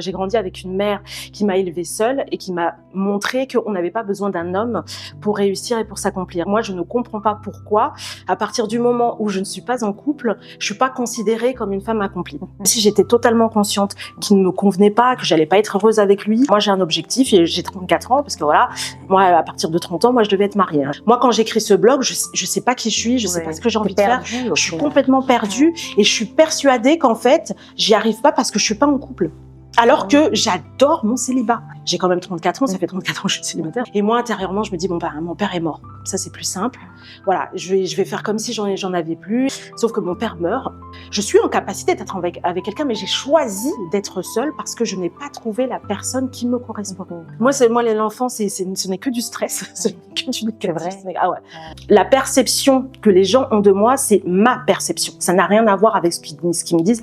J'ai grandi avec une mère qui m'a élevée seule et qui m'a montré qu'on n'avait pas besoin d'un homme pour réussir et pour s'accomplir. Moi, je ne comprends pas pourquoi, à partir du moment où je ne suis pas en couple, je suis pas considérée comme une femme accomplie. Si j'étais totalement consciente qu'il ne me convenait pas, que j'allais pas être heureuse avec lui, moi j'ai un objectif et j'ai 34 ans parce que voilà, moi à partir de 30 ans, moi je devais être mariée. Moi quand j'écris ce blog, je sais pas qui je suis, je sais pas ce que j'ai envie de faire, je suis complètement perdue et je suis persuadée qu'en fait, j'y arrive pas parce que je suis pas en couple. Alors que j'adore mon célibat. J'ai quand même 34 ans, ça fait 34 ans que je suis célibataire. Et moi, intérieurement, je me dis, bon, bah, mon père est mort. Ça, c'est plus simple. Voilà, je vais faire comme si j'en avais plus. Sauf que mon père meurt. Je suis en capacité d'être avec quelqu'un, mais j'ai choisi d'être seule parce que je n'ai pas trouvé la personne qui me correspond. Moi, l'enfant, ce n'est que du stress. Ce n'est que du négatif. Ah ouais. La perception que les gens ont de moi, c'est ma perception. Ça n'a rien à voir avec ce qu'ils me disent.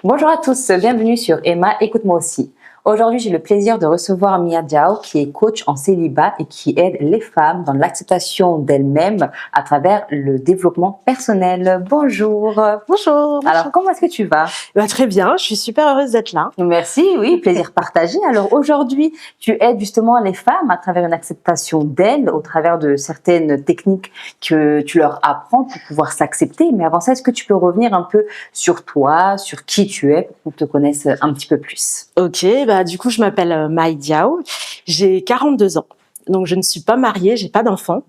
Bonjour à tous, bienvenue sur Emma, écoute-moi aussi. Aujourd'hui, j'ai le plaisir de recevoir Mia Diao, qui est coach en célibat et qui aide les femmes dans l'acceptation d'elles-mêmes à travers le développement personnel. Bonjour. Bonjour. Alors, comment est-ce que tu vas? Très bien, je suis super heureuse d'être là. Merci, oui, plaisir partagé. Alors aujourd'hui, tu aides justement les femmes à travers une acceptation d'elles, au travers de certaines techniques que tu leur apprends pour pouvoir s'accepter. Mais avant ça, est-ce que tu peux revenir un peu sur toi, sur qui tu es, pour qu'on te connaisse un petit peu plus? Ok, du coup, je m'appelle Mia Diao, j'ai 42 ans, donc je ne suis pas mariée, j'ai pas d'enfant.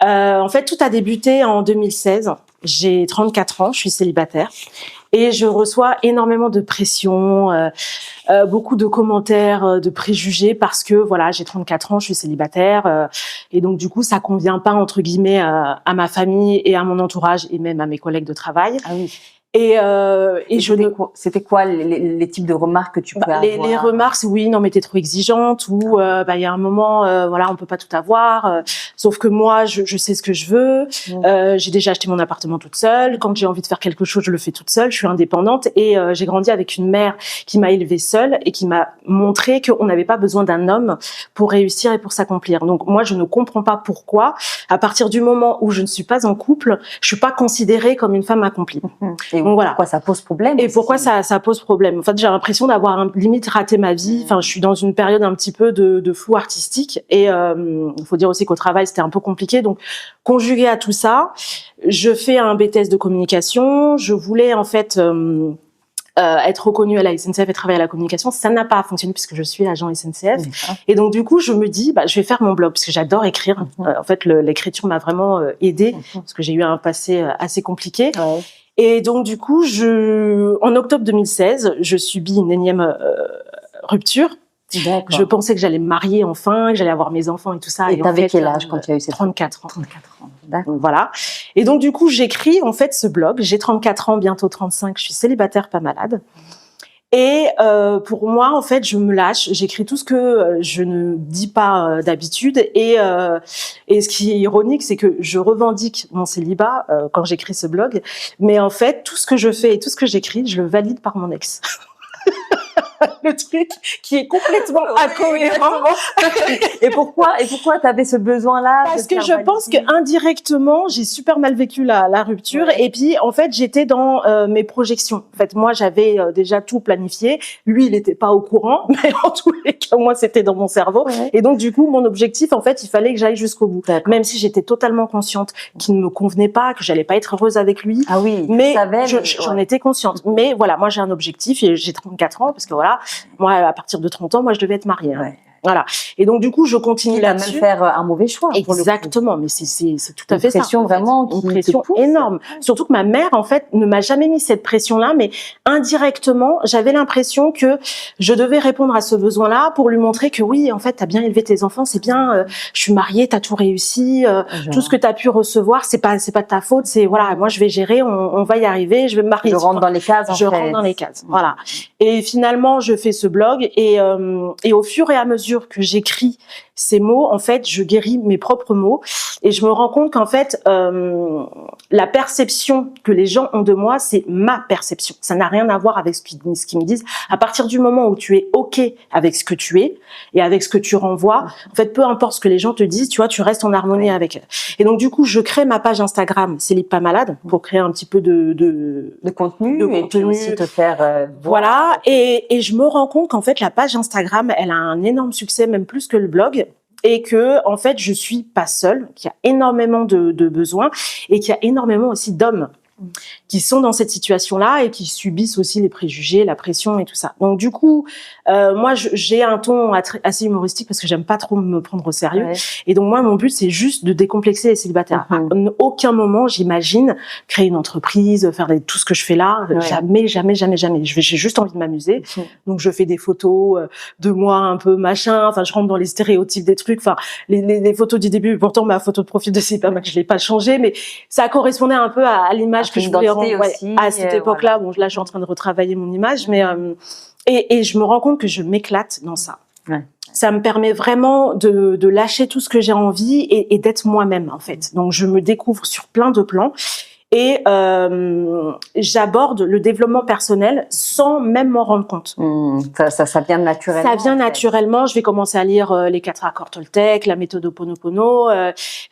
En fait, tout a débuté en 2016, j'ai 34 ans, je suis célibataire et je reçois énormément de pression, beaucoup de commentaires, de préjugés parce que voilà, j'ai 34 ans, je suis célibataire et donc du coup, ça convient pas entre guillemets à ma famille et à mon entourage et même à mes collègues de travail. Ah oui. Et c'était quoi les types de remarques que tu peux avoir? Les remarques, c'est oui, non mais t'es trop exigeante ou il y a un moment, voilà, on peut pas tout avoir. Sauf que moi, je sais ce que je veux. J'ai déjà acheté mon appartement toute seule. Quand j'ai envie de faire quelque chose, je le fais toute seule. Je suis indépendante et j'ai grandi avec une mère qui m'a élevée seule et qui m'a montré qu'on n'avait pas besoin d'un homme pour réussir et pour s'accomplir. Donc moi, je ne comprends pas pourquoi, à partir du moment où je ne suis pas en couple, je suis pas considérée comme une femme accomplie. Et donc, voilà. Pourquoi ça pose problème? Et pourquoi ça pose problème? En fait, j'ai l'impression d'avoir limite raté ma vie. Enfin, je suis dans une période un petit peu de flou artistique. Et il faut dire aussi qu'au travail, c'était un peu compliqué. Donc, conjugué à tout ça, je fais un BTS de communication. Je voulais en fait être reconnue à la SNCF et travailler à la communication. Ça n'a pas fonctionné puisque je suis agent SNCF. Et donc, du coup, je me dis, je vais faire mon blog parce que j'adore écrire. En fait, l'écriture m'a vraiment aidée parce que j'ai eu un passé assez compliqué. Ouais. Et donc, du coup, en octobre 2016, je subis une énième rupture. Je pensais que j'allais me marier enfin, que j'allais avoir mes enfants et tout ça. Et t'avais quel âge quand tu as eu cette 34 ans. 34 ans, d'accord. Voilà. Et donc, du coup, j'écris en fait ce blog. J'ai 34 ans, bientôt 35. Je suis célibataire, pas malade. Et pour moi, en fait, je me lâche. J'écris tout ce que je ne dis pas d'habitude. Et ce qui est ironique, c'est que je revendique mon célibat quand j'écris ce blog. Mais en fait, tout ce que je fais et tout ce que j'écris, je le valide par mon ex. Le truc qui est complètement incohérent. Et pourquoi t'avais ce besoin-là? Parce que je pense que indirectement, j'ai super mal vécu la rupture. Ouais. Et puis, en fait, j'étais dans mes projections. En fait, moi, j'avais déjà tout planifié. Lui, il n'était pas au courant, mais en tous les cas, moi, c'était dans mon cerveau. Ouais. Et donc, du coup, mon objectif, en fait, il fallait que j'aille jusqu'au bout. Même si j'étais totalement consciente qu'il ne me convenait pas, que j'allais pas être heureuse avec lui. Ah oui. Mais j'en étais consciente. Mais voilà, moi, j'ai un objectif et j'ai 34 ans parce que voilà, moi, à partir de 30 ans, moi, je devais être mariée. Ouais. Voilà. Et donc, du coup, je continue là-dessus. Même faire un mauvais choix. Exactement. Mais c'est tout à fait ça. Une pression vraiment une pression énorme. Surtout que ma mère, en fait, ne m'a jamais mis cette pression-là, mais indirectement, j'avais l'impression que je devais répondre à ce besoin-là pour lui montrer que oui, en fait, t'as bien élevé tes enfants, c'est bien, je suis mariée, t'as tout réussi, tout ce que t'as pu recevoir, c'est pas de ta faute, c'est voilà, moi, je vais gérer, on va y arriver, je vais me marier. Je rentre dans les cases, rentre dans les cases. Voilà. Et finalement, je fais ce blog et au fur et à mesure mesure que j'écris ces mots, en fait, je guéris mes propres mots et je me rends compte qu'en fait, la perception que les gens ont de moi, c'est ma perception. Ça n'a rien à voir avec ce qu'ils me disent. À partir du moment où tu es OK avec ce que tu es et avec ce que tu renvoies, en fait, peu importe ce que les gens te disent, tu vois, tu restes en harmonie avec eux. Et donc, du coup, je crée ma page Instagram, Célib Pas Malade, pour créer un petit peu de contenu, de et puis contenu. aussi te faire Voilà. Et je me rends compte qu'en fait, la page Instagram, elle a un énorme succès, même plus que le blog. Et que, en fait, je suis pas seule, qu'il y a énormément de besoins et qu'il y a énormément aussi d'hommes qui sont dans cette situation-là et qui subissent aussi les préjugés, la pression et tout ça. Donc du coup, moi j'ai un ton assez humoristique parce que j'aime pas trop me prendre au sérieux. Ouais. Et donc moi mon but c'est juste de décomplexer les célibataires. À aucun moment j'imagine créer une entreprise, faire tout ce que je fais là. Ouais. Jamais. J'ai juste envie de m'amuser. Donc je fais des photos de moi un peu machin. Enfin je rentre dans les stéréotypes des trucs. Enfin les photos du début. Pourtant ma photo de profil de Célib Pas Malade je l'ai pas changée, mais ça correspondait un peu à l'image que je voulais rendre à cette époque-là. Bon, là, je suis en train de retravailler mon image, mais et je me rends compte que je m'éclate dans ça. Ouais. Ça me permet vraiment de lâcher tout ce que j'ai envie et d'être moi-même, en fait. Donc, je me découvre sur plein de plans et j'aborde le développement personnel sans même m'en rendre compte. Ça vient naturellement. Ça vient naturellement. Je vais commencer à lire les 4 accords Toltec, la méthode Ho'oponopono.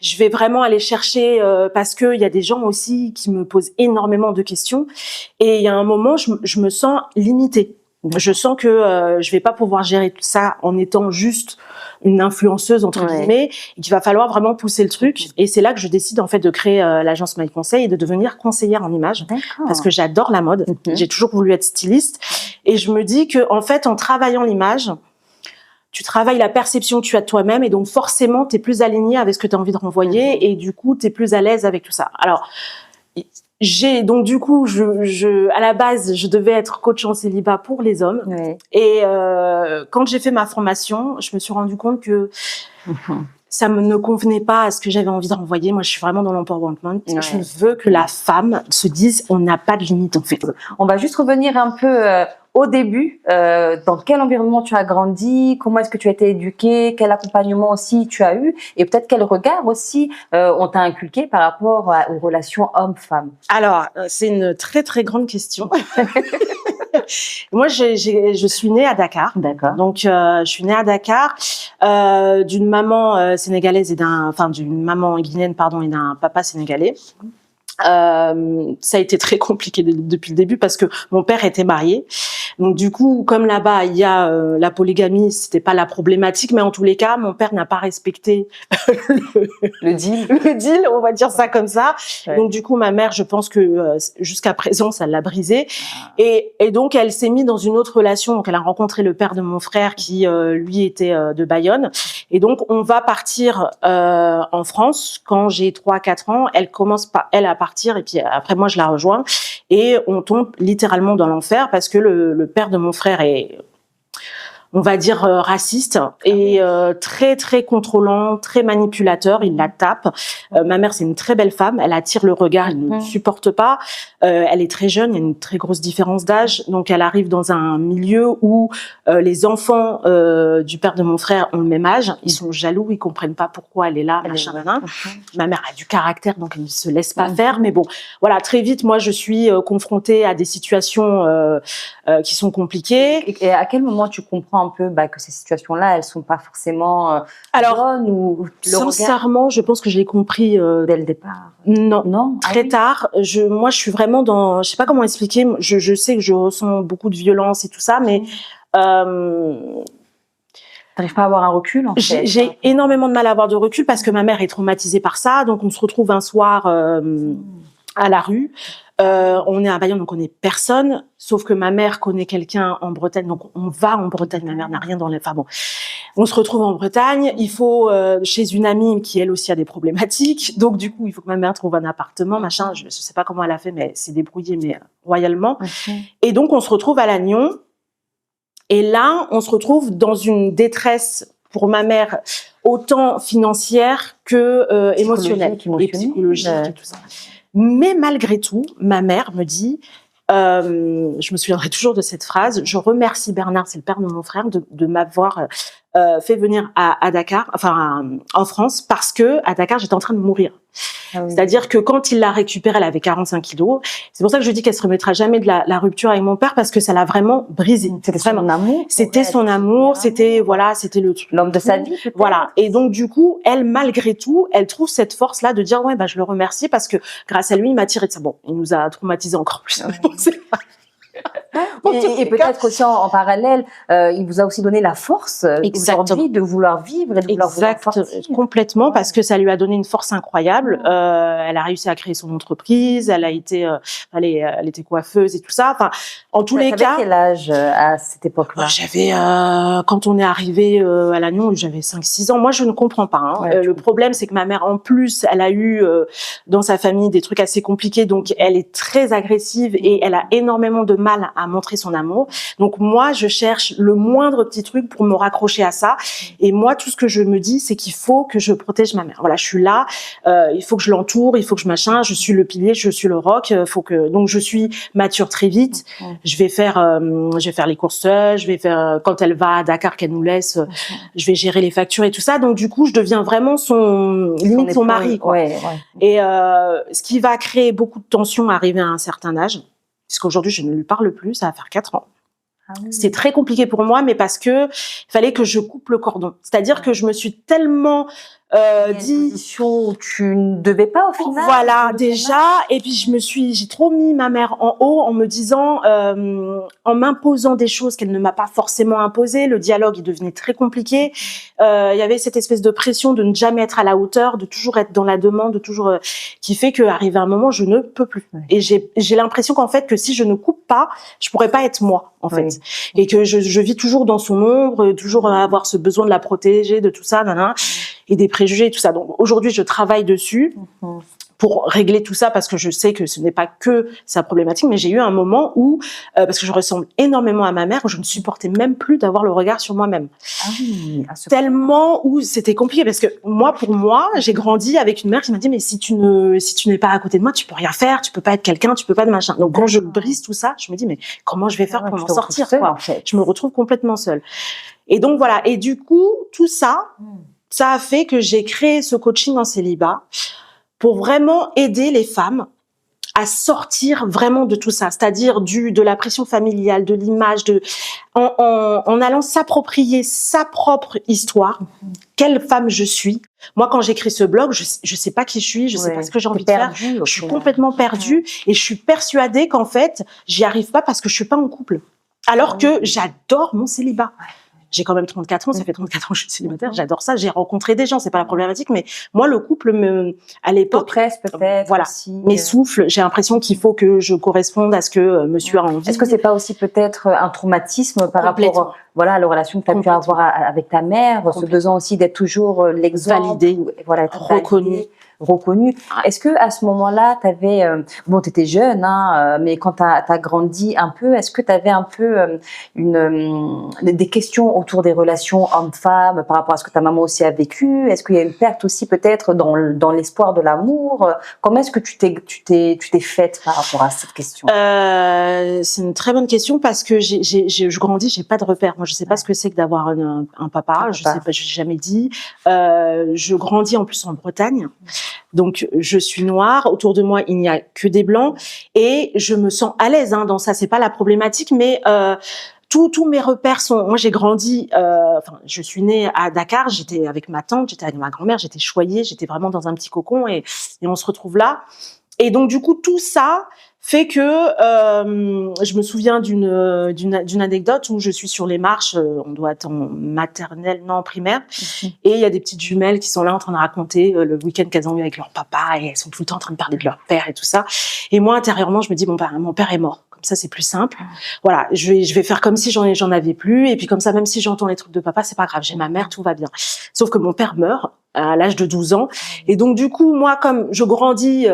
Je vais vraiment aller chercher parce que il y a des gens aussi qui me posent énormément de questions. Et il y a un moment, je me sens limitée. Je sens que je vais pas pouvoir gérer tout ça en étant juste une influenceuse entre guillemets, et qu'il va falloir vraiment pousser le truc. Et c'est là que je décide en fait de créer l'agence My Conseil et de devenir conseillère en image, parce que j'adore la mode. J'ai toujours voulu être styliste, et je me dis que en fait en travaillant l'image, tu travailles la perception que tu as de toi-même, et donc forcément t'es plus aligné avec ce que tu as envie de renvoyer, et du coup t'es plus à l'aise avec tout ça. Alors donc du coup, à la base, je devais être coach en célibat pour les hommes. Et quand j'ai fait ma formation, je me suis rendu compte que ça ne convenait pas à ce que j'avais envie de renvoyer. Moi, je suis vraiment dans l'empowerment. Je veux que la femme se dise, on n'a pas de limite en fait. On va juste revenir un peu au début. Dans quel environnement tu as grandi? Comment est-ce que tu as été éduquée? Quel accompagnement aussi tu as eu? Et peut-être quel regard aussi on t'a inculqué par rapport aux relations hommes-femmes? Alors, c'est une très très grande question. Moi, je suis née à Dakar. D'accord. Donc, je suis née à Dakar d'une maman sénégalaise d'une maman guinéenne, pardon, et d'un papa sénégalais. Ça a été très compliqué depuis le début parce que mon père était marié. Donc du coup, comme là-bas il y a la polygamie, c'était pas la problématique, mais en tous les cas, mon père n'a pas respecté le deal. Le deal, on va dire ça comme ça. Donc du coup, ma mère, je pense que jusqu'à présent, ça l'a brisé. Et donc elle s'est mise dans une autre relation. Donc elle a rencontré le père de mon frère qui lui était de Bayonne. Et donc on va partir en France quand j'ai 3-4 ans. Elle commence à partir, et puis après moi je la rejoins, et on tombe littéralement dans l'enfer parce que le père de mon frère est, on va dire, raciste et très très contrôlant, très manipulateur. Il la tape. Ma mère, c'est une très belle femme, elle attire le regard, elle ne supporte pas. Elle est très jeune, il y a une très grosse différence d'âge, donc elle arrive dans un milieu où les enfants du père de mon frère ont le même âge, ils sont jaloux, ils comprennent pas pourquoi elle est là, machin. Ma mère a du caractère, donc elle ne se laisse pas faire, mais bon, voilà, très vite, moi je suis confrontée à des situations qui sont compliquées. Et à quel moment tu comprends un peu que ces situations-là, elles sont pas forcément bonnes, ou sincèrement, je pense que je l'ai compris dès le départ. Non, très tard. Moi, je suis vraiment dans, je sais pas comment expliquer. Je sais que je ressens beaucoup de violence et tout ça, mais t'arrives pas à avoir un recul, en fait. J'ai énormément de mal à avoir de recul parce que ma mère est traumatisée par ça. Donc, on se retrouve un soir à la rue. On est à Bayonne, on connaît personne, sauf que ma mère connaît quelqu'un en Bretagne, donc on va en Bretagne. Ma mère n'a rien dans les... Enfin bon, on se retrouve en Bretagne, il faut chez une amie qui elle aussi a des problématiques, donc du coup il faut que ma mère trouve un appartement, machin. Je sais pas comment elle a fait, mais c'est débrouillé, mais royalement. Et donc on se retrouve à Lannion, et là on se retrouve dans une détresse pour ma mère, autant financière que émotionnelle et psychologique et tout ça. Mais malgré tout, ma mère me dit, je me souviendrai toujours de cette phrase, je remercie Bernard, c'est le père de mon frère, de m'avoir fait venir à Dakar, enfin en France, parce que à Dakar j'étais en train de mourir. Ah oui. C'est-à-dire que quand il l'a récupérée, elle avait 45 kilos. C'est pour ça que je dis qu'elle se remettra jamais de la rupture avec mon père, parce que ça l'a vraiment brisée. C'était Vraiment. son amour. C'était son amour, c'était voilà, c'était le truc. L'homme de sa vie, peut-être. Voilà. Et donc du coup, elle, malgré tout, elle trouve cette force-là de dire ouais, bah je le remercie parce que grâce à lui, il m'a tiré de ça. Bon, il nous a traumatisés encore plus. Et peut-être aussi en parallèle, il vous a aussi donné la force aujourd'hui de vouloir vivre et de vouloir sortir. Complètement, parce que ça lui a donné une force incroyable. Elle a réussi à créer son entreprise, elle a été, elle était coiffeuse et tout ça. Enfin, en tous les cas. Quel âge à cette époque-là? J'avais, quand on est arrivé à Lannion, j'avais 5-6 ans. Moi, je ne comprends pas. Hein. Le problème, c'est que ma mère, en plus, elle a eu dans sa famille des trucs assez compliqués, donc elle est très agressive et elle a énormément de mal à montrer son amour. Donc moi, je cherche le moindre petit truc pour me raccrocher à ça. Et moi, tout ce que je me dis, c'est qu'il faut que je protège ma mère. Voilà, je suis là, il faut que je l'entoure, il faut que je machin, je suis le pilier, je suis le roc, faut que donc je suis mature très vite. Je vais faire les courses seules, je vais faire quand elle va à Dakar qu'elle nous laisse, je vais gérer les factures et tout ça. Donc du coup, je deviens vraiment limite son mari, quoi. Et ce qui va créer beaucoup de tensions arrivé à un certain âge. Puisqu'aujourd'hui, je ne lui parle plus, ça va faire 4 ans. Ah oui. C'est très compliqué pour moi, mais parce que il fallait que je coupe le cordon. C'est-à-dire que je me suis tellement dit où tu ne devais pas au final. Voilà, déjà. Et puis j'ai trop mis ma mère en haut en me disant, en m'imposant des choses qu'elle ne m'a pas forcément imposées. Le dialogue, il devenait très compliqué. Il y avait cette espèce de pression de ne jamais être à la hauteur, de toujours être dans la demande, de toujours qui fait qu'arrivé un moment, je ne peux plus. Et j'ai l'impression qu'en fait, que si je ne coupe pas, je pourrais pas être moi, en fait. Et que je vis toujours dans son ombre, toujours avoir ce besoin de la protéger, de tout ça, et des préjugés et tout ça. Donc aujourd'hui, je travaille dessus pour régler tout ça parce que je sais que ce n'est pas que sa problématique, mais j'ai eu un moment où, parce que je ressemble énormément à ma mère, où je ne supportais même plus d'avoir le regard sur moi-même. Ah oui, tellement où c'était compliqué parce que pour moi, j'ai grandi avec une mère qui m'a dit mais si tu n'es pas à côté de moi, tu peux rien faire, tu peux pas être quelqu'un, tu peux pas de machin. Donc quand je brise tout ça, je me dis mais comment je vais faire pour m'en sortir quoi. En fait. Je me retrouve complètement seule. Et donc voilà, et du coup, tout ça ça a fait que j'ai créé ce coaching en célibat pour vraiment aider les femmes à sortir vraiment de tout ça, c'est-à-dire de la pression familiale, de l'image, en allant s'approprier sa propre histoire. Quelle femme je suis. Moi, quand j'écris ce blog, je sais pas qui je suis, je sais pas ce que j'ai envie de faire. Je suis complètement perdue et je suis persuadée qu'en fait, j'y arrive pas parce que je suis pas en couple. Alors que j'adore mon célibat. J'ai quand même 34 ans, ça fait 34 ans que je suis célibataire, j'adore ça, j'ai rencontré des gens, c'est pas la problématique, mais moi, le couple à l'époque, peut-être, voilà, m'essouffle, j'ai l'impression qu'il faut que je corresponde à ce que monsieur a envie. Est-ce que c'est pas aussi peut-être un traumatisme par rapport, à la relation que tu as pu avoir avec ta mère, ce besoin aussi d'être toujours l'exemple, validé, être reconnu. Est-ce que à ce moment-là, t'avais t'étais jeune, mais quand t'as grandi un peu, est-ce que t'avais un peu des questions autour des relations hommes-femmes par rapport à ce que ta maman aussi a vécu? Est-ce qu'il y a une perte aussi peut-être dans l'espoir de l'amour? Comment est-ce que tu t'es faite par rapport à cette question? C'est une très bonne question parce que je grandis, j'ai pas de repère. Moi, je sais pas ce que c'est que d'avoir un papa. Je sais pas, je l'ai jamais dit. Je grandis en plus en Bretagne. Donc, je suis noire. Autour de moi, il n'y a que des blancs. Et je me sens à l'aise dans ça. C'est pas la problématique, mais tous mes repères sont... Moi, j'ai grandi... je suis née à Dakar. J'étais avec ma tante, j'étais avec ma grand-mère, j'étais choyée, j'étais vraiment dans un petit cocon et on se retrouve là. Et donc, du coup, tout ça fait que je me souviens d'une anecdote où je suis sur les marches, on doit être en maternelle, non en primaire, et il y a des petites jumelles qui sont là en train de raconter le week-end qu'elles ont eu avec leur papa et elles sont tout le temps en train de parler de leur père et tout ça. Et moi intérieurement, je me dis mon père est mort. Comme ça, c'est plus simple. Voilà, je vais faire comme si j'en avais plus. Et puis comme ça, même si j'entends les trucs de papa, c'est pas grave. J'ai ma mère, tout va bien. Sauf que mon père meurt à l'âge de 12 ans. Et donc du coup, moi, comme je grandis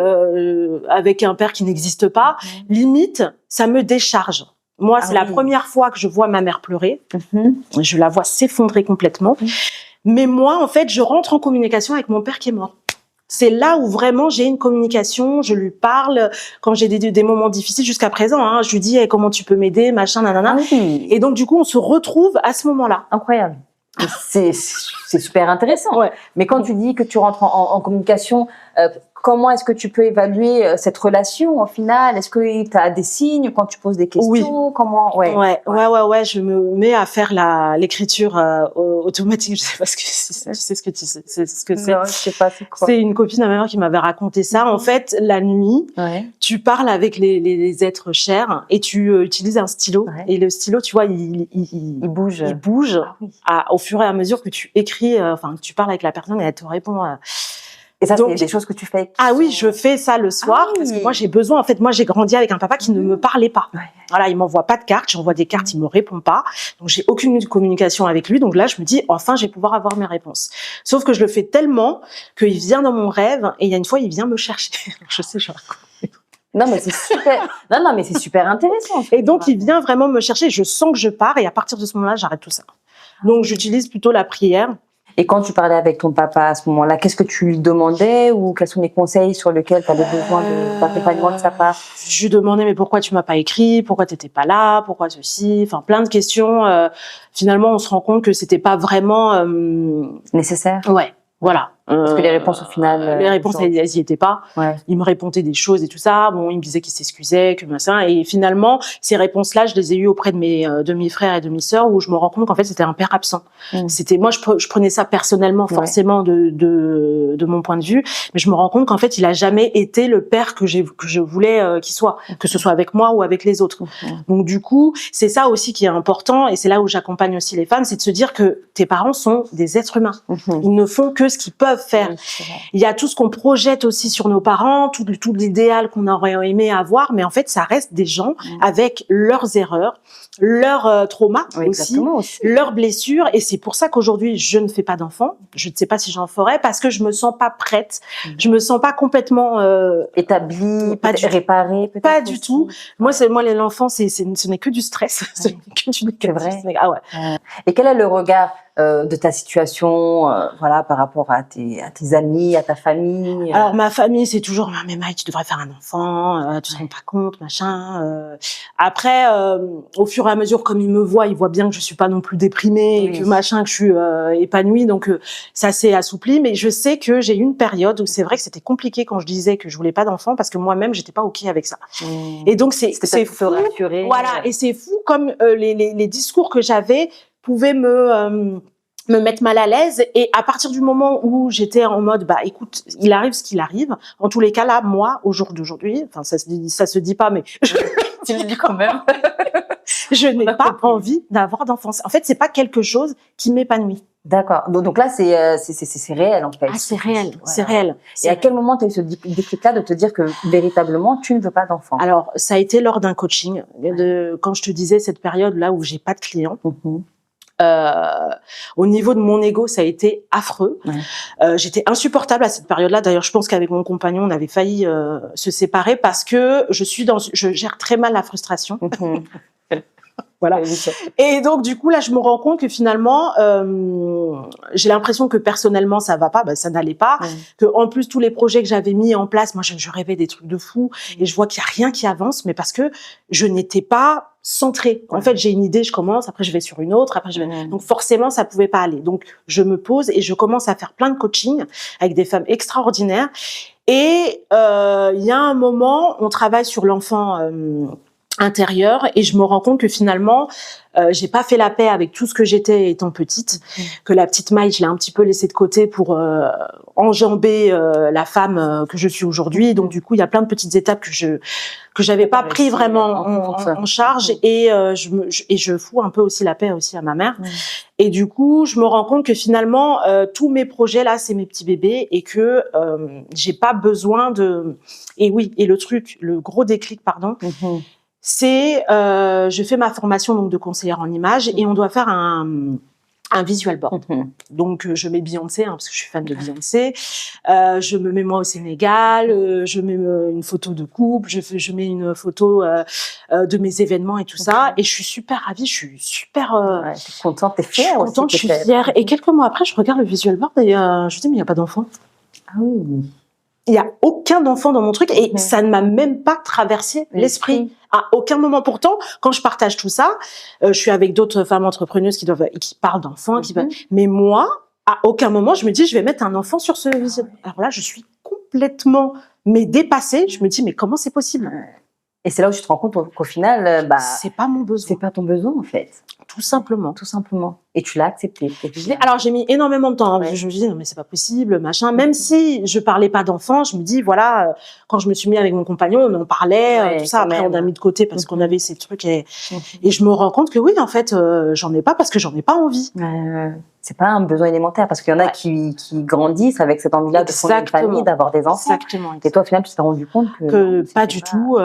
avec un père qui n'existe pas, limite, ça me décharge. Moi, c'est la première fois que je vois ma mère pleurer. Je la vois s'effondrer complètement. Mais moi, en fait, je rentre en communication avec mon père qui est mort. C'est là où vraiment j'ai une communication, je lui parle quand j'ai des moments difficiles jusqu'à présent. Je lui dis comment tu peux m'aider, machin, nanana. Et donc du coup on se retrouve à ce moment-là. Incroyable. C'est super intéressant. Ouais. Mais quand tu dis que tu rentres en communication, comment est-ce que tu peux évaluer cette relation au final? Est-ce que tu as des signes quand tu poses des questions? Oui. Comment? Ouais. Je me mets à faire l'écriture automatique. Je sais pas tu sais ce que c'est ce que c'est. Non, je sais pas, c'est quoi? C'est une copine à ma mère qui m'avait raconté ça. En fait, la nuit, tu parles avec les êtres chers et tu utilises un stylo. Ouais. Et le stylo, tu vois, il bouge. Il bouge Ah oui. au fur et à mesure que tu écris, que tu parles avec la personne et elle te répond. Et ça, Donc, c'est des choses que tu fais. Ah oui, je fais ça le soir parce que moi j'ai besoin. En fait, moi j'ai grandi avec un papa qui ne me parlait pas. Ouais. Voilà, il m'envoie pas de cartes, j'envoie des cartes, il me répond pas. Donc j'ai aucune communication avec lui. Donc là, je me dis enfin, je vais pouvoir avoir mes réponses. Sauf que je le fais tellement qu'il vient dans mon rêve et il y a une fois, il vient me chercher. Je sais, je raconte. Non, mais c'est super. non, mais c'est super intéressant. Et donc il vient vraiment me chercher. Je sens que je pars et à partir de ce moment-là, j'arrête tout ça. Donc j'utilise plutôt la prière. Et quand tu parlais avec ton papa à ce moment-là, qu'est-ce que tu lui demandais ou quels sont les conseils sur lesquels tu avais besoin d'accompagnement de sa part? Je lui demandais mais pourquoi tu m'as pas écrit, pourquoi t'étais pas là, pourquoi ceci, enfin plein de questions. Finalement, on se rend compte que c'était pas vraiment nécessaire. Ouais, voilà. Parce que les réponses au final, les réponses elles y étaient pas. Ouais. Il me répondait des choses et tout ça. Bon, il me disait qu'il s'excusait, que machin. Et finalement, ces réponses-là, je les ai eues auprès de mes demi-frères et demi-sœurs, où je me rends compte qu'en fait c'était un père absent. C'était moi, je prenais ça personnellement, forcément de mon point de vue, mais je me rends compte qu'en fait il a jamais été le père que je voulais qu'il soit, que ce soit avec moi ou avec les autres. Donc du coup, c'est ça aussi qui est important, et c'est là où j'accompagne aussi les femmes, c'est de se dire que tes parents sont des êtres humains. Ils ne font que ce qu'ils peuvent faire. Il y a tout ce qu'on projette aussi sur nos parents, tout l'idéal qu'on aurait aimé avoir, mais en fait, ça reste des gens avec leurs erreurs, leurs traumas aussi, leurs blessures, et c'est pour ça qu'aujourd'hui, je ne fais pas d'enfants. Je ne sais pas si j'en ferai parce que je me sens pas prête. Je me sens pas complètement établie, réparée, peut-être. Pas du tout. Moi, l'enfant, ce n'est que du stress. Ce n'est que du négatif. C'est vrai. Ah ouais. Et quel est le regard de ta situation, voilà, par rapport à tes amis, à ta famille? Alors ma famille, c'est toujours mais Maï, tu devrais faire un enfant, tu te rends pas compte, machin. Après, au fur et à mesure, comme ils me voient, ils voient bien que je suis pas non plus déprimée, et que machin, que je suis épanouie, donc ça s'est assoupli. Mais je sais que j'ai eu une période où c'est vrai que c'était compliqué quand je disais que je voulais pas d'enfant parce que moi-même j'étais pas ok avec ça. Et donc c'est fou. Voilà, et c'est fou comme les discours que j'avais pouvaient me mettre mal à l'aise, et à partir du moment où j'étais en mode écoute, il arrive ce qu'il arrive, en tous les cas là, moi au jour d'aujourd'hui, enfin ça se dit pas, mais tu le dis quand même. Je n'ai pas envie d'avoir d'enfants. En fait, c'est pas quelque chose qui m'épanouit. D'accord. Donc là, c'est réel en fait. Ah, c'est réel, c'est réel. Et à quel moment tu as eu ce déclic-là de te dire que véritablement tu ne veux pas d'enfant? Alors, ça a été lors d'un coaching, quand je te disais cette période là où j'ai pas de clients. Au niveau de mon ego, ça a été affreux. J'étais insupportable à cette période-là. D'ailleurs, je pense qu'avec mon compagnon, on avait failli se séparer parce que je gère très mal la frustration. Voilà. Et donc, du coup, là, je me rends compte que finalement, j'ai l'impression que personnellement, ça va pas, ça n'allait pas. Que en plus, tous les projets que j'avais mis en place, moi, je rêvais des trucs de fou, et je vois qu'il y a rien qui avance, mais parce que je n'étais pas centrée. En fait, j'ai une idée, je commence, après je vais sur une autre, après je vais... Donc forcément, ça pouvait pas aller. Donc, je me pose et je commence à faire plein de coaching avec des femmes extraordinaires. Et il y a un moment, on travaille sur l'enfant intérieur, et je me rends compte que finalement j'ai pas fait la paix avec tout ce que j'étais étant petite, que la petite Maï, je l'ai un petit peu laissée de côté pour enjamber la femme que je suis aujourd'hui. Donc du coup, il y a plein de petites étapes que j'avais pas pris vraiment en charge, et je fous un peu aussi la paix aussi à ma mère. Et du coup, je me rends compte que finalement tous mes projets là, c'est mes petits bébés, et que j'ai pas besoin de... Et oui, et le gros déclic, pardon, c'est je fais ma formation donc de conseillère en images, et on doit faire un visual board. Donc je mets Beyoncé, parce que je suis fan de Beyoncé. Je me mets moi au Sénégal, je mets une photo de couple, je mets une photo de mes événements et tout ça. Et je suis super ravie, je suis super t'es contente, t'es fière aussi. Je suis fière. Et quelques mois après, je regarde le visual board et je me dis mais il y a pas d'enfant. Ah oui. Il y a aucun enfant dans mon truc et ça ne m'a même pas traversé l'esprit. À aucun moment. Pourtant, quand je partage tout ça, je suis avec d'autres femmes entrepreneuses qui parlent d'enfants, mais moi, à aucun moment, je me dis, je vais mettre un enfant sur ce visage. Alors là, je suis complètement, dépassée. Je me dis, mais comment c'est possible? Et c'est là où tu te rends compte qu'au final, c'est pas mon besoin. C'est pas ton besoin, en fait. Tout simplement. Tout simplement. Et tu l'as accepté. Alors, j'ai mis énormément de temps. Je me dis, non, mais c'est pas possible, machin. Même si je parlais pas d'enfants, je me dis, voilà, quand je me suis mis avec mon compagnon, on en parlait, tout ça. Après, on a mis de côté parce qu'on avait ces trucs et je me rends compte que oui, en fait, j'en ai pas parce que j'en ai pas envie. C'est pas un besoin élémentaire parce qu'il y en a qui grandissent avec cette envie-là de fonder une famille, d'avoir des enfants. Exactement. Et toi, au final, tu t'es rendu compte que pas du tout.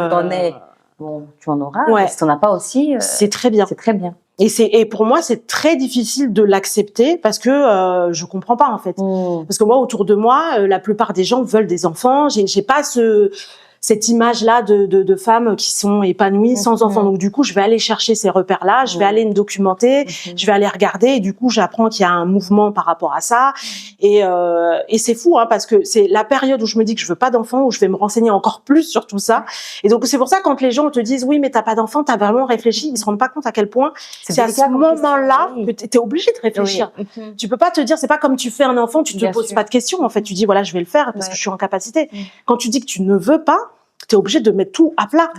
Bon, tu en auras. Mais si t'en as pas aussi, c'est très bien. C'est très bien. Et pour moi, c'est très difficile de l'accepter parce que je comprends pas en fait. Parce que moi, autour de moi, la plupart des gens veulent des enfants. J'ai pas cette image-là de femmes qui sont épanouies sans enfants. Donc du coup, je vais aller chercher ces repères-là, je vais aller me documenter, je vais aller regarder. Et du coup, j'apprends qu'il y a un mouvement par rapport à ça. Et c'est fou, hein, parce que c'est la période où je me dis que je veux pas d'enfants, où je vais me renseigner encore plus sur tout ça. Et donc c'est pour ça quand les gens te disent oui, mais t'as pas d'enfant, t'as vraiment réfléchi, ils se rendent pas compte à quel point c'est à ce moment-là que t'es obligé de réfléchir. Tu peux pas te dire, c'est pas comme tu fais un enfant, tu te poses pas de questions. En fait, tu dis voilà, je vais le faire parce que je suis en capacité. Quand tu dis que tu ne veux pas, t'es obligé de mettre tout à plat.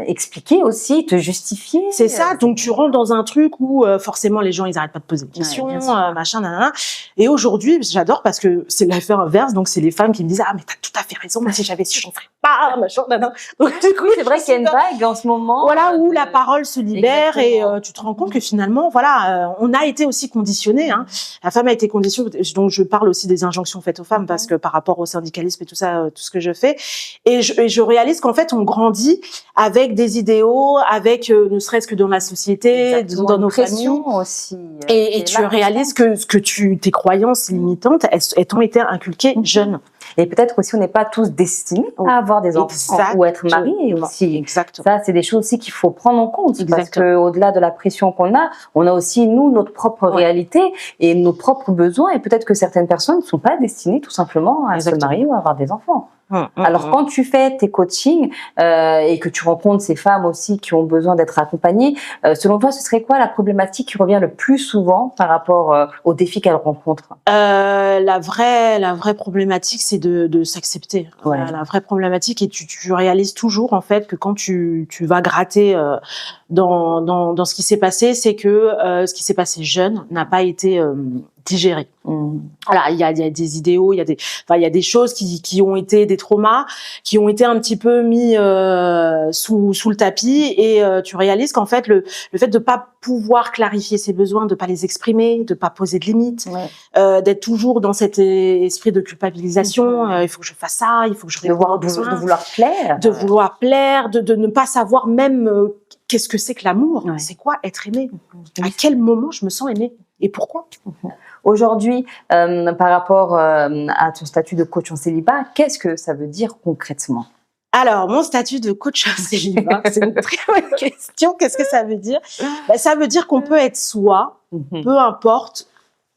Expliquer aussi, te justifier. C'est ça. Donc tu rentres dans un truc où forcément les gens ils arrêtent pas de poser des questions, machin, nanana. Et aujourd'hui, j'adore parce que c'est l'effet inverse. Donc c'est les femmes qui me disent ah mais t'as tout à fait raison. Moi si j'avais su, j'en ferais pas, machin, nanana. Donc du coup c'est vrai qu'il y a une vague en ce moment. Voilà où la parole se libère. Exactement. Et tu te rends compte que finalement voilà, on a été aussi conditionnés. Hein. La femme a été conditionnée. Donc je parle aussi des injonctions faites aux femmes parce que par rapport au syndicalisme et tout ça, tout ce que je fais, et je réalise qu'en fait on grandit avec des idéaux, avec ne serait-ce que dans la société, dans nos familles aussi. Et tu réalises que tes croyances limitantes, elles t'ont été inculquées jeunes. Et peut-être aussi on n'est pas tous destinés à avoir des enfants ou être mariés aussi. Exactement. Ça, c'est des choses aussi qu'il faut prendre en compte parce que au-delà de la pression qu'on a, on a aussi nous notre propre réalité et nos propres besoins. Et peut-être que certaines personnes ne sont pas destinées tout simplement à se marier ou à avoir des enfants. Alors quand tu fais tes coachings et que tu rencontres ces femmes aussi qui ont besoin d'être accompagnées, selon toi, ce serait quoi la problématique qui revient le plus souvent par rapport aux défis qu'elles rencontrent? La vraie problématique, c'est de s'accepter. La vraie problématique, et tu réalises toujours en fait que quand tu vas gratter dans ce qui s'est passé, c'est que ce qui s'est passé jeune n'a pas été digéré. Voilà, il y a des idéaux, il y a des choses qui ont été des traumas, qui ont été un petit peu mis sous le tapis, et tu réalises qu'en fait le fait de pas pouvoir clarifier ses besoins, de pas les exprimer, de pas poser de limites, d'être toujours dans cet esprit de culpabilisation, il faut que je fasse ça, il faut que je réponde aux besoins, de vouloir plaire, de ne pas savoir même qu'est-ce que c'est que l'amour, c'est quoi être aimé, à quel moment je me sens aimée et pourquoi. Aujourd'hui, par rapport à ton statut de coach en célibat, qu'est-ce que ça veut dire concrètement? Alors, mon statut de coach en célibat, c'est une très bonne question. Qu'est-ce que ça veut dire? Ça veut dire qu'on peut être soi, peu importe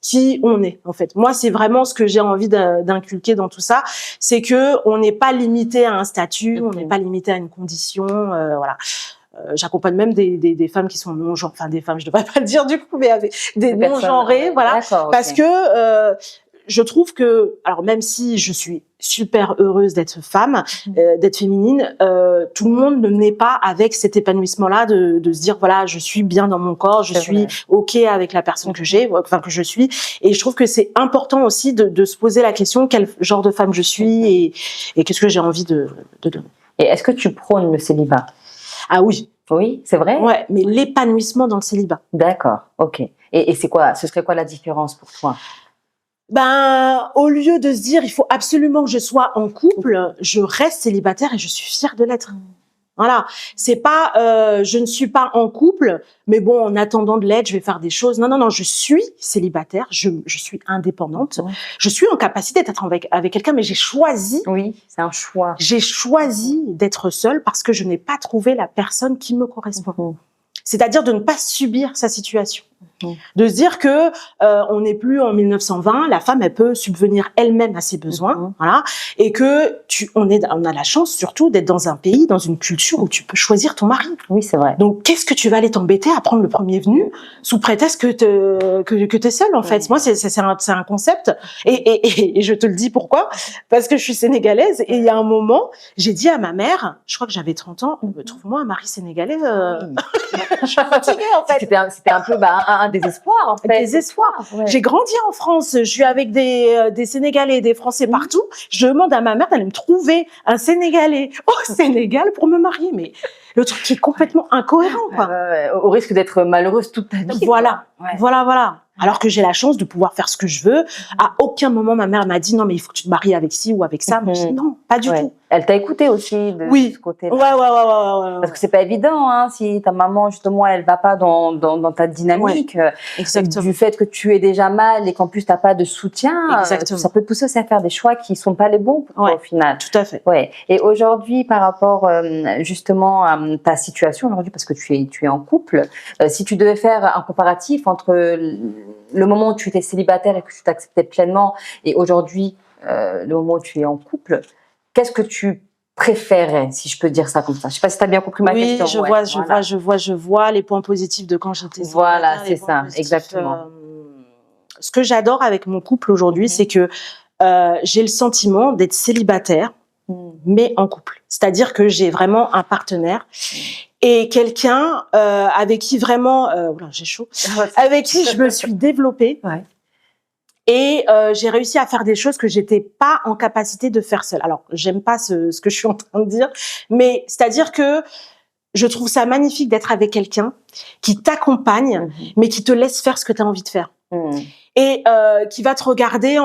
qui on est, en fait. Moi, c'est vraiment ce que j'ai envie d'inculquer dans tout ça, c'est que on n'est pas limité à un statut, on n'est pas limité à une condition, voilà. J'accompagne même des femmes qui sont non-genrées, enfin des femmes, je devrais pas le dire du coup, mais avec des non-genrées, voilà, parce que je trouve que, alors même si je suis super heureuse d'être femme, d'être féminine, tout le monde ne naît pas avec cet épanouissement-là de se dire voilà, je suis bien dans mon corps, je suis ok avec la personne que j'ai, enfin que je suis, et je trouve que c'est important aussi de se poser la question quel genre de femme je suis et qu'est-ce que j'ai envie de donner. Et est-ce que tu prônes le célibat? Ah oui. Oui, c'est vrai? Ouais, mais l'épanouissement dans le célibat. D'accord, ok. Et c'est quoi, ce serait quoi la différence pour toi? Au lieu de se dire, il faut absolument que je sois en couple, je reste célibataire et je suis fière de l'être. Voilà. C'est pas, je ne suis pas en couple, mais bon, en attendant de l'être, je vais faire des choses. Non, je suis célibataire, je suis indépendante. Je suis en capacité d'être avec quelqu'un, mais j'ai choisi. Oui, c'est un choix. J'ai choisi d'être seule parce que je n'ai pas trouvé la personne qui me correspond. C'est-à-dire de ne pas subir sa situation. De se dire que on n'est plus en 1920, la femme elle peut subvenir elle-même à ses besoins, voilà, et que on a la chance surtout d'être dans un pays, dans une culture où tu peux choisir ton mari. Oui, c'est vrai. Donc qu'est-ce que tu vas aller t'embêter à prendre le premier venu sous prétexte que t'es seule en fait. Moi c'est un concept et je te le dis pourquoi, parce que je suis sénégalaise et il y a un moment j'ai dit à ma mère, je crois que j'avais 30 ans, trouve-moi un mari sénégalais. Je suis fatiguée en fait. C'était un peu un désespoir en fait. Désespoir. Ouais. J'ai grandi en France, je suis avec des Sénégalais et des Français partout. Je demande à ma mère d'aller me trouver un Sénégalais au Sénégal pour me marier, mais le truc qui est complètement incohérent, quoi. Au risque d'être malheureuse toute ta vie. Voilà, ouais. voilà. Alors que j'ai la chance de pouvoir faire ce que je veux. À aucun moment, ma mère m'a dit non, mais il faut que tu te maries avec ci ou avec ça. Moi, je dis non, pas du tout. Elle t'a écouté aussi de ce côté-là. Ouais. Parce que c'est pas évident, hein, si ta maman, justement, elle va pas dans ta dynamique. Exactement. Du fait que tu es déjà mal et qu'en plus t'as pas de soutien. Ça peut te pousser aussi à faire des choix qui sont pas les bons pour toi, au final. Tout à fait. Ouais. Et aujourd'hui, par rapport, justement, à ta situation aujourd'hui, parce que tu es en couple, si tu devais faire un comparatif entre le moment où tu étais célibataire et que tu t'acceptais pleinement et aujourd'hui, le moment où tu es en couple, qu'est-ce que tu préférais, si je peux dire ça comme ça? Je sais pas si tu as bien compris ma question. Je vois les points positifs de quand j'étais célibataire. Voilà, c'est ça, exactement. Ce que j'adore avec mon couple aujourd'hui, c'est que j'ai le sentiment d'être célibataire, mais en couple. C'est-à-dire que j'ai vraiment un partenaire et quelqu'un avec qui vraiment, j'ai chaud, avec qui je me suis développée. Ouais. Et j'ai réussi à faire des choses que j'étais pas en capacité de faire seule. Alors, j'aime pas ce que je suis en train de dire, mais c'est-à-dire que je trouve ça magnifique d'être avec quelqu'un qui t'accompagne, mais qui te laisse faire ce que tu as envie de faire. Et qui va te regarder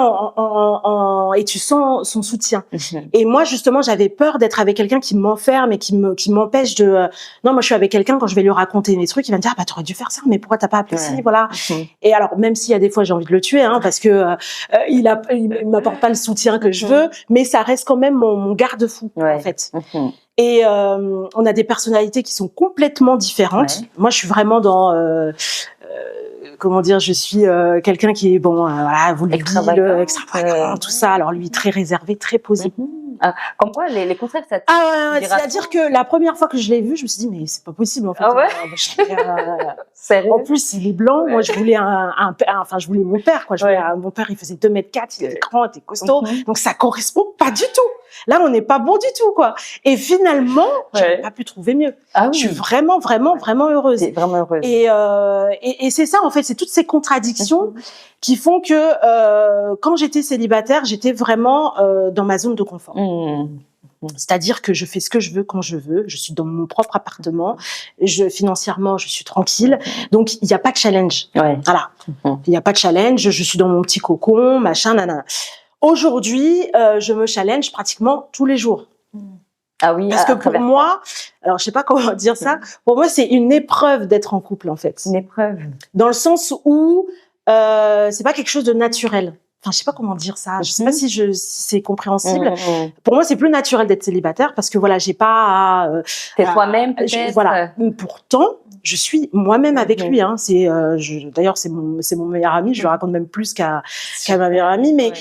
et tu sens son soutien. Et moi justement, j'avais peur d'être avec quelqu'un qui m'enferme et qui m'empêche de non, moi je suis avec quelqu'un, quand je vais lui raconter mes trucs, il va me dire t'aurais dû faire ça, mais pourquoi t'as pas appelé ci, voilà. Et alors même s'il y a des fois j'ai envie de le tuer, parce que il m'apporte pas le soutien que je veux, mais ça reste quand même mon garde-fou en fait. Et on a des personnalités qui sont complètement différentes. Moi je suis vraiment dans comment dire, je suis quelqu'un qui est extravagant, tout ça. Alors lui, très réservé, très posé. Comme quoi, les contraires, ça. C'est-à-dire que la première fois que je l'ai vu, je me suis dit mais c'est pas possible en fait. Sérieux? En plus, il est blanc. Moi, je voulais je voulais mon père, quoi. Mon père, il faisait 2,4 m, il était grand, il était costaud. Donc ça correspond pas du tout. Là, on n'est pas bon du tout, quoi. Et finalement, j'avais pas pu trouver mieux. Je suis vraiment heureuse. T'es vraiment heureuse. Et c'est ça, en fait, c'est toutes ces contradictions qui font que quand j'étais célibataire, j'étais vraiment dans ma zone de confort. C'est-à-dire que je fais ce que je veux quand je veux, je suis dans mon propre appartement, financièrement je suis tranquille, donc il n'y a pas de challenge. Voilà, il n'y a pas de challenge, je suis dans mon petit cocon, machin, nanana. Aujourd'hui, je me challenge pratiquement tous les jours. Ah oui, parce que pour moi, alors je sais pas comment dire ça, pour moi c'est une épreuve d'être en couple en fait. Une épreuve. Dans le sens où c'est pas quelque chose de naturel. Enfin, je sais pas comment dire ça. Je sais pas si c'est compréhensible. Pour moi, c'est plus naturel d'être célibataire parce que voilà, j'ai pas. T'es toi-même peut-être. Voilà. Pourtant, je suis moi-même avec lui. D'ailleurs, c'est mon meilleur ami. Je lui raconte même plus qu'à ma meilleure amie, mais.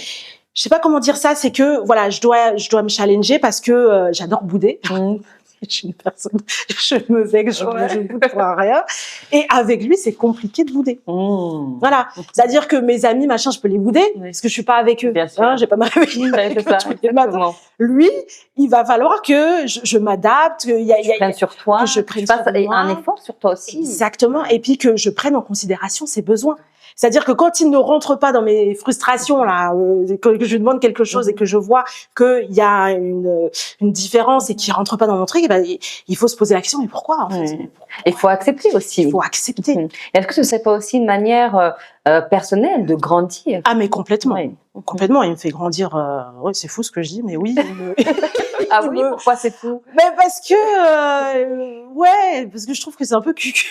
Je sais pas comment dire ça, c'est que voilà, je dois me challenger parce que j'adore bouder. Je suis une personne, je me vexe, je boude pour rien. Et avec lui, c'est compliqué de bouder. Voilà, c'est-à-dire que mes amis, machin, je peux les bouder parce que je suis pas avec eux. J'ai pas ma réveiller. Lui, il va falloir que je m'adapte, que je prenne sur toi, que je prenne un effort sur toi aussi. Exactement, et puis que je prenne en considération ses besoins. C'est-à-dire que quand il ne rentre pas dans mes frustrations là, que je lui demande quelque chose et que je vois qu'il y a une différence et qu'il rentre pas dans mon truc, il faut se poser la question, mais pourquoi en fait? Il faut accepter aussi. Il faut accepter. Est-ce que ce serait pas aussi une manière personnelle de grandir? Ah mais complètement. Complètement, il me fait grandir. C'est fou ce que je dis, mais oui. Ah oui, pourquoi c'est fou? Mais parce que parce que je trouve que c'est un peu cucu.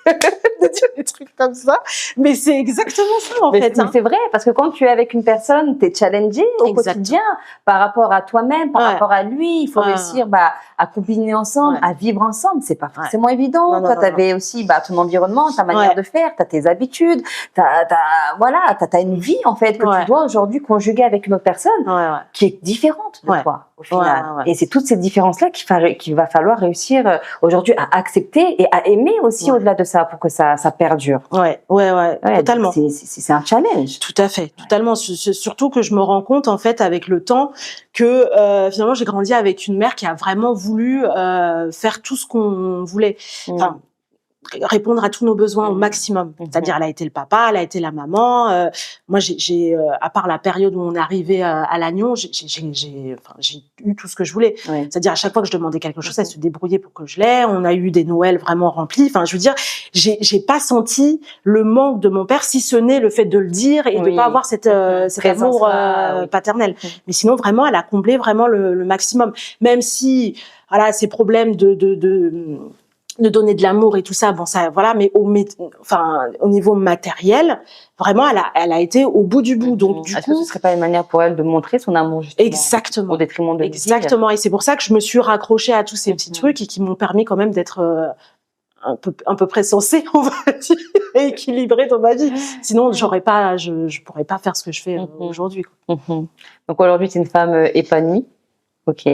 de dire des trucs comme ça. Mais c'est exactement ça, en Mais fait. c'est vrai, parce que quand tu es avec une personne, tu es challengé au quotidien par rapport à toi-même, par rapport à lui. Il faut réussir à combiner ensemble, à vivre ensemble. C'est pas forcément évident. Toi, tu avais aussi ton environnement, ta manière de faire, tu as tes habitudes, tu as une vie, en fait, que tu dois aujourd'hui conjuguer avec une autre personne qui est différente de toi, au final. Et c'est toutes ces différences-là qu'il va falloir réussir aujourd'hui à accepter et à aimer aussi au-delà de ça pour que ça perdure. Ouais, totalement. C'est un challenge. Tout à fait, totalement. Surtout que je me rends compte, en fait, avec le temps, que finalement, j'ai grandi avec une mère qui a vraiment voulu faire tout ce qu'on voulait. Enfin, répondre à tous nos besoins au maximum. C'est-à-dire, elle a été le papa, elle a été la maman. Moi, j'ai à part la période où on est arrivé à Lannion, j'ai eu tout ce que je voulais. C'est-à-dire, à chaque fois que je demandais quelque chose, elle se débrouillait pour que je l'aie. On a eu des Noëls vraiment remplis. Enfin, je veux dire, j'ai pas senti le manque de mon père, si ce n'est le fait de le dire et de pas avoir cet amour paternel. Mais sinon, vraiment, elle a comblé vraiment le maximum. Même si, voilà, ces problèmes de donner de l'amour et tout ça, bon ça voilà, mais au niveau matériel, vraiment elle a été au bout du bout. Donc du coup, ce serait pas une manière pour elle de montrer son amour justement, exactement, au détriment de exactement. Et c'est pour ça que je me suis raccrochée à tous ces petits trucs et qui m'ont permis quand même d'être un peu près sensée, on va dire, et équilibrée dans ma vie. Sinon je pourrais pas faire ce que je fais aujourd'hui. Donc aujourd'hui tu es une femme épanouie. Ok.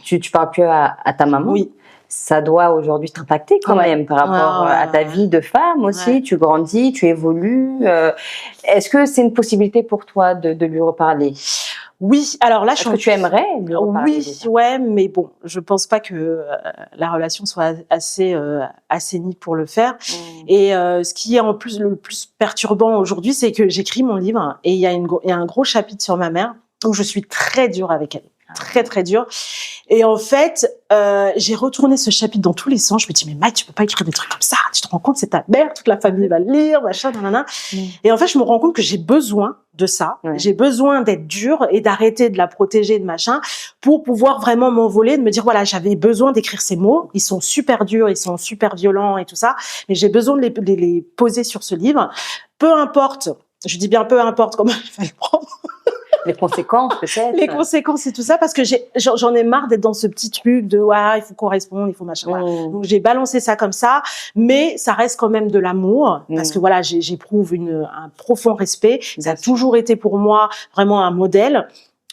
Tu parles plus à ta maman. Oui. Ça doit aujourd'hui t'impacter quand même par rapport à ta vie de femme aussi. Tu grandis, tu évolues. Est-ce que c'est une possibilité pour toi de lui reparler? Oui, alors là, est-ce que tu aimerais lui reparler? Oui, mais bon, je pense pas que la relation soit assez assainie pour le faire. Et ce qui est en plus le plus perturbant aujourd'hui, c'est que j'écris mon livre et il y a un gros chapitre sur ma mère où je suis très dure avec elle. Très très dur. Et en fait, j'ai retourné ce chapitre dans tous les sens. Je me dis mais Maï, tu peux pas écrire des trucs comme ça. Tu te rends compte, c'est ta mère, toute la famille va le lire, machin, nanana. Et en fait, je me rends compte que j'ai besoin de ça. J'ai besoin d'être dure et d'arrêter de la protéger, de machin, pour pouvoir vraiment m'envoler, de me dire voilà, j'avais besoin d'écrire ces mots. Ils sont super durs, ils sont super violents et tout ça, mais j'ai besoin de les poser sur ce livre. Peu importe. Je dis bien peu importe comment je vais le prendre. Les conséquences, peut-être. Les conséquences et tout ça, parce que j'en ai marre d'être dans ce petit truc de il faut correspondre, il faut machin. Voilà. Donc j'ai balancé ça comme ça, mais ça reste quand même de l'amour, parce que voilà, j'éprouve un profond respect. Ça a toujours été pour moi vraiment un modèle.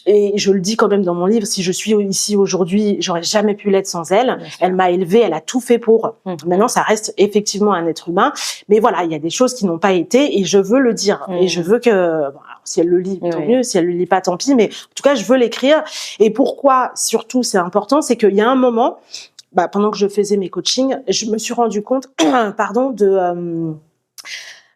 Et je le dis quand même dans mon livre, si je suis ici aujourd'hui, j'aurais jamais pu l'être sans elle. Elle m'a élevée, elle a tout fait pour. Maintenant, ça reste effectivement un être humain. Mais voilà, il y a des choses qui n'ont pas été et je veux le dire. Et je veux que, si elle le lit, tant mieux. Si elle le lit pas, tant pis. Mais en tout cas, je veux l'écrire. Et pourquoi, surtout, c'est important, c'est qu'il y a un moment, pendant que je faisais mes coachings, je me suis rendu compte,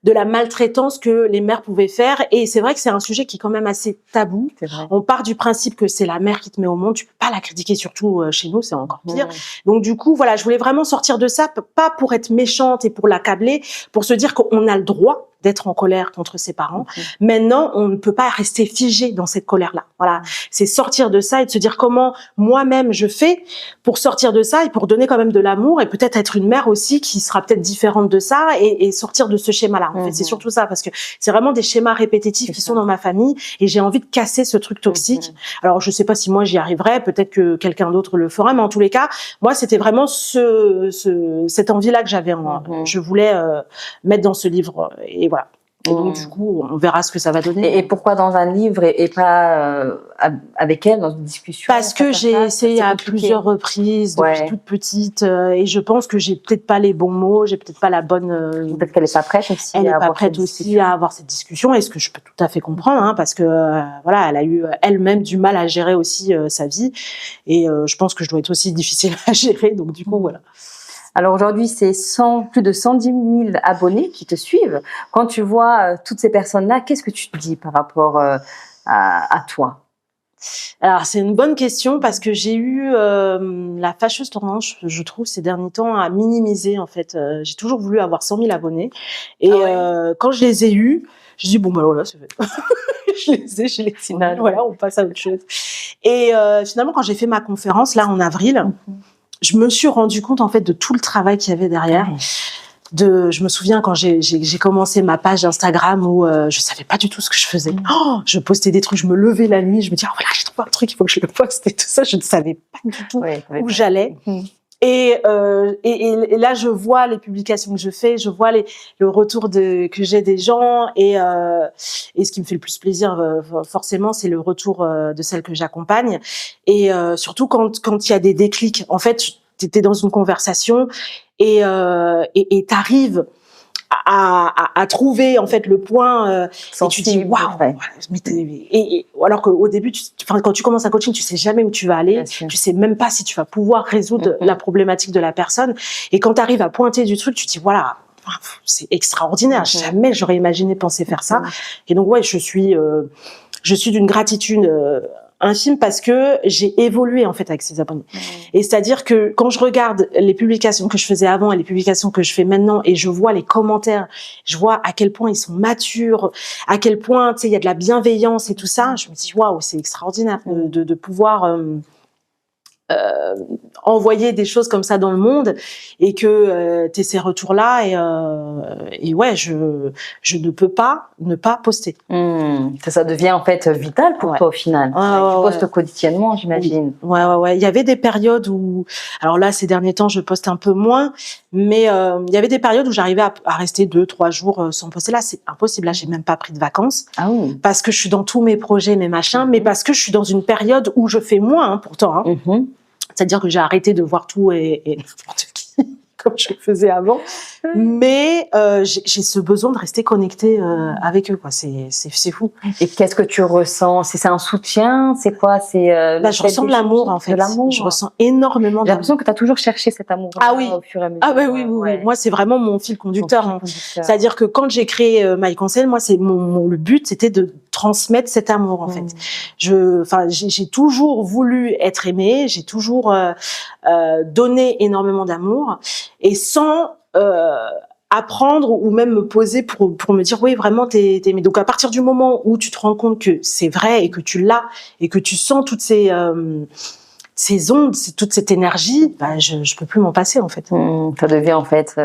de la maltraitance que les mères pouvaient faire. Et c'est vrai que c'est un sujet qui est quand même assez tabou. On part du principe que c'est la mère qui te met au monde. Tu peux pas la critiquer, surtout chez nous, c'est encore pire. Donc du coup, voilà, je voulais vraiment sortir de ça, pas pour être méchante et pour l'accabler, pour se dire qu'on a le droit d'être en colère contre ses parents. Maintenant, on ne peut pas rester figé dans cette colère-là. Voilà, c'est sortir de ça et de se dire comment moi-même je fais pour sortir de ça et pour donner quand même de l'amour et peut-être être une mère aussi qui sera peut-être différente de ça et sortir de ce schéma-là. En fait, c'est surtout ça, parce que c'est vraiment des schémas répétitifs qui sont dans ma famille et j'ai envie de casser ce truc toxique. Alors, je sais pas si moi j'y arriverai, peut-être que quelqu'un d'autre le fera, mais en tous les cas, moi, c'était vraiment cette envie-là que j'avais. Je voulais mettre dans ce livre et voilà. Et donc, du coup, on verra ce que ça va donner. Et pourquoi dans un livre et pas avec elle, dans une discussion? Parce que j'ai essayé à plusieurs reprises, depuis toute petite, et je pense que j'ai peut-être pas les bons mots, j'ai peut-être pas la bonne... Peut-être qu'elle est pas prête aussi. Elle est pas prête aussi à avoir cette discussion, et ce que je peux tout à fait comprendre, hein, parce que, voilà, elle a eu elle-même du mal à gérer aussi sa vie, et je pense que je dois être aussi difficile à gérer, donc du coup, voilà. Alors aujourd'hui, c'est plus de 110 000 abonnés qui te suivent. Quand tu vois toutes ces personnes-là, qu'est-ce que tu te dis par rapport à toi? Alors, c'est une bonne question parce que j'ai eu la fâcheuse tendance, je trouve, ces derniers temps, à minimiser, en fait. J'ai toujours voulu avoir 100 000 abonnés. Et quand je les ai eus, j'ai dit, bon, voilà, c'est fait. Je les ai, voilà, on passe à autre chose. Et finalement, quand j'ai fait ma conférence, là, en avril, je me suis rendu compte en fait de tout le travail qu'il y avait derrière. Je me souviens quand j'ai commencé ma page Instagram où je savais pas du tout ce que je faisais. Je postais des trucs, je me levais la nuit, je me disais voilà, j'ai trouvé un truc, il faut que je le poste et tout ça. Je ne savais pas du tout où j'allais. Et là, je vois les publications que je fais, je vois le retour que j'ai des gens et ce qui me fait le plus plaisir, forcément, c'est le retour de celles que j'accompagne. Et surtout quand il y a des déclics. En fait, t'étais dans une conversation et t'arrives à trouver en fait le point et tu te dis waouh, alors qu'au début quand tu commences un coaching tu sais jamais où tu vas aller, tu sais même pas si tu vas pouvoir résoudre la problématique de la personne, et quand tu arrives à pointer du truc tu te dis voilà, c'est extraordinaire, jamais j'aurais imaginé penser faire ça. Et donc ouais, je suis d'une gratitude infime parce que j'ai évolué en fait avec ces abonnés. Et c'est-à-dire que quand je regarde les publications que je faisais avant et les publications que je fais maintenant et je vois les commentaires, je vois à quel point ils sont matures, à quel point tu sais il y a de la bienveillance et tout ça, je me dis waouh, c'est extraordinaire de pouvoir envoyer des choses comme ça dans le monde et que t'aies ces retours-là et ouais, je ne peux pas ne pas poster. Ça devient en fait vital pour toi au final. Tu postes quotidiennement, j'imagine. Ouais. Il y avait des périodes où, alors là, ces derniers temps, je poste un peu moins, mais il y avait des périodes où j'arrivais à rester 2-3 jours sans poster. Là, c'est impossible. Là, j'ai même pas pris de vacances. Ah oui. Parce que je suis dans tous mes projets, mes machins, mais parce que je suis dans une période où je fais moins, pourtant. C'est-à-dire que j'ai arrêté de voir tout et n'importe qui, comme je le faisais avant. Mais j'ai ce besoin de rester connectée avec eux, quoi. C'est fou. Et qu'est-ce que tu ressens? C'est un soutien? C'est quoi? Je ressens de l'amour, en fait. De l'amour. Je ressens énormément d'amour. J'ai l'impression que tu as toujours cherché cet amour. Ah oui. Au fur et à mesure. Ah bah oui. Moi, c'est vraiment mon fil conducteur. C'est-à-dire que quand j'ai créé My Conseil, moi, le but, c'était de transmettre cet amour, en fait. J'ai toujours voulu être aimée, j'ai toujours donné énormément d'amour, et sans apprendre ou même me poser pour me dire oui, vraiment t'es aimée. Donc à partir du moment où tu te rends compte que c'est vrai et que tu l'as et que tu sens toutes ces ondes, toute cette énergie, je peux plus m'en passer, en fait. Ça devient en fait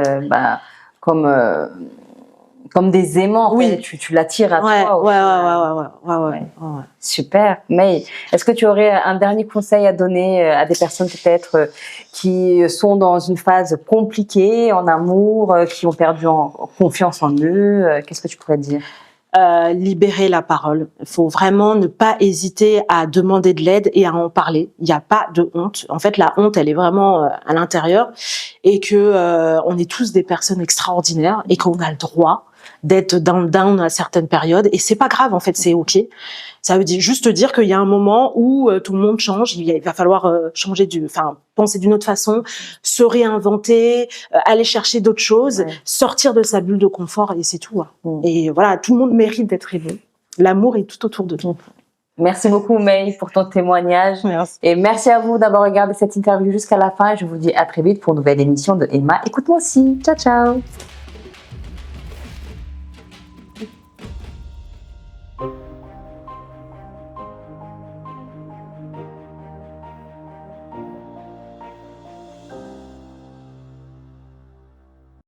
comme des aimants. Oui. En fait. Tu l'attires à toi. Ouais. Super. Mais est-ce que tu aurais un dernier conseil à donner à des personnes peut-être qui sont dans une phase compliquée en amour, qui ont perdu confiance en eux? Qu'est-ce que tu pourrais dire? Libérer la parole. Il faut vraiment ne pas hésiter à demander de l'aide et à en parler. Il n'y a pas de honte. En fait, la honte, elle est vraiment à l'intérieur, et que on est tous des personnes extraordinaires et qu'on a le droit d'être down à certaines périodes, et c'est pas grave, en fait, c'est ok. Ça veut juste dire qu'il y a un moment où tout le monde change, il va falloir penser d'une autre façon, se réinventer, aller chercher d'autres choses, sortir de sa bulle de confort, et c'est tout. Et voilà, tout le monde mérite d'être aimé. L'amour est tout autour de nous. Merci beaucoup, May, pour ton témoignage. Merci. Et merci à vous d'avoir regardé cette interview jusqu'à la fin. Je vous dis à très vite pour une nouvelle émission de Emma. Écoute-moi aussi. Ciao, ciao.